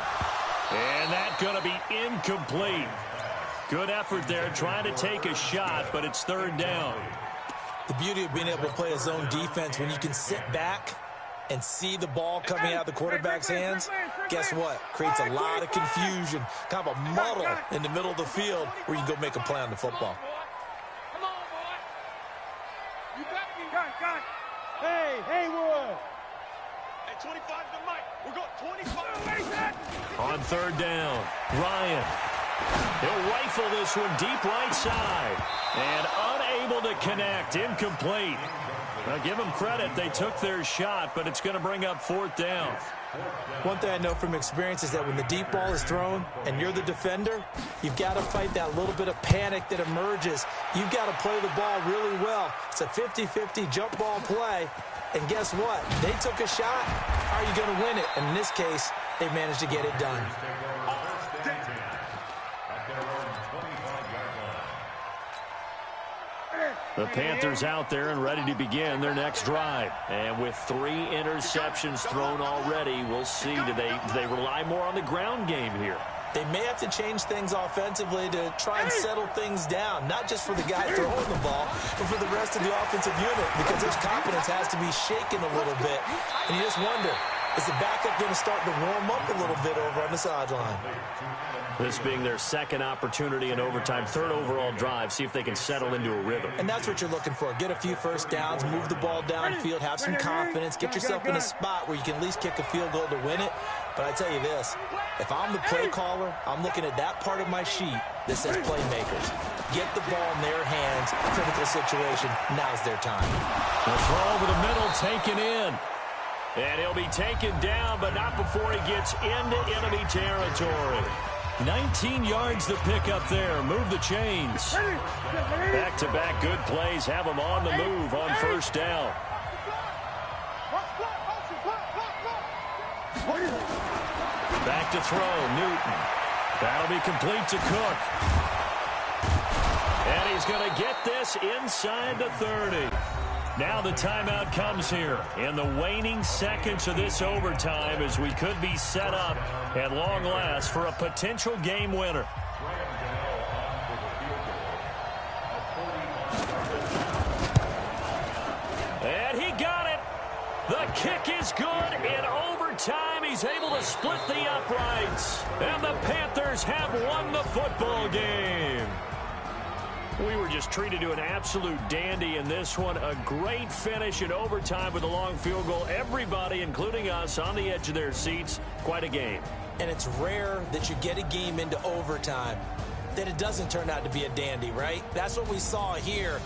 And that's going to be incomplete. Good effort there, trying to take a shot, but it's 3rd down. The beauty of being able to play a zone defense when you can sit back and see the ball coming out of the quarterback's hands, guess what? Creates a lot of confusion, kind of a muddle in the middle of the field where you can go make a play on the football. Come on, boy. You got me. Got. Hey, Haywood. Hey, 25 to Mike. We're going 25. On 3rd down, Ryan. He'll rifle this one deep right side. And unable to connect. Incomplete. Now, give them credit. They took their shot, but it's going to bring up 4th down. One thing I know from experience is that when the deep ball is thrown and you're the defender, you've got to fight that little bit of panic that emerges. You've got to play the ball really well. It's a 50-50 jump ball play. And guess what? They took a shot. How are you going to win it? And in this case, they managed to get it done. The Panthers out there and ready to begin their next drive. And with 3 interceptions thrown already, we'll see. Do they rely more on the ground game here? They may have to change things offensively to try and settle things down, not just for the guy throwing the ball, but for the rest of the offensive unit, because his confidence has to be shaken a little bit. And you just wonder, is the backup going to start to warm up a little bit over on the sideline? This being their 2nd opportunity in overtime, 3rd overall drive, see if they can settle into a rhythm. And that's what you're looking for. Get a few first downs, move the ball downfield, have some confidence, get yourself in a spot where you can at least kick a field goal to win it. But I tell you this, if I'm the play caller, I'm looking at that part of my sheet that says playmakers. Get the ball in their hands, critical situation, now's their time. The throw over the middle, taken in. And he'll be taken down, but not before he gets into enemy territory. 19 yards to pick up there. Move the chains. Back-to-back good plays have them on the move on 1st down. Back to throw, Newton. That'll be complete to Cook. And he's going to get this inside the 30. Now the timeout comes here in the waning seconds of this overtime as we could be set up at long last for a potential game winner. And he got it. The kick is good in overtime. He's able to split the uprights. And the Panthers have won the football game. We were just treated to an absolute dandy in this one. A great finish in overtime with a long field goal. Everybody, including us, on the edge of their seats. Quite a game. And it's rare that you get a game into overtime that it doesn't turn out to be a dandy, right? That's what we saw here.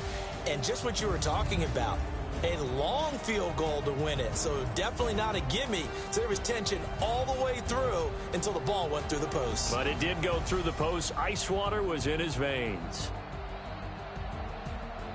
And just what you were talking about, a long field goal to win it. So definitely not a gimme. So there was tension all the way through until the ball went through the post. But it did go through the post. Ice water was in his veins.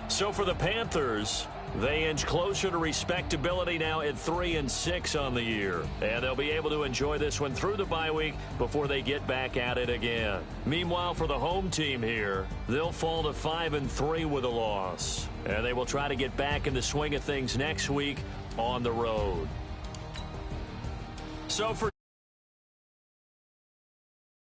So for the Panthers, they inch closer to respectability now at 3-6 on the year. And they'll be able to enjoy this one through the bye week before they get back at it again. Meanwhile, for the home team here, they'll fall to 5-3 with a loss. And they will try to get back in the swing of things next week on the road. So for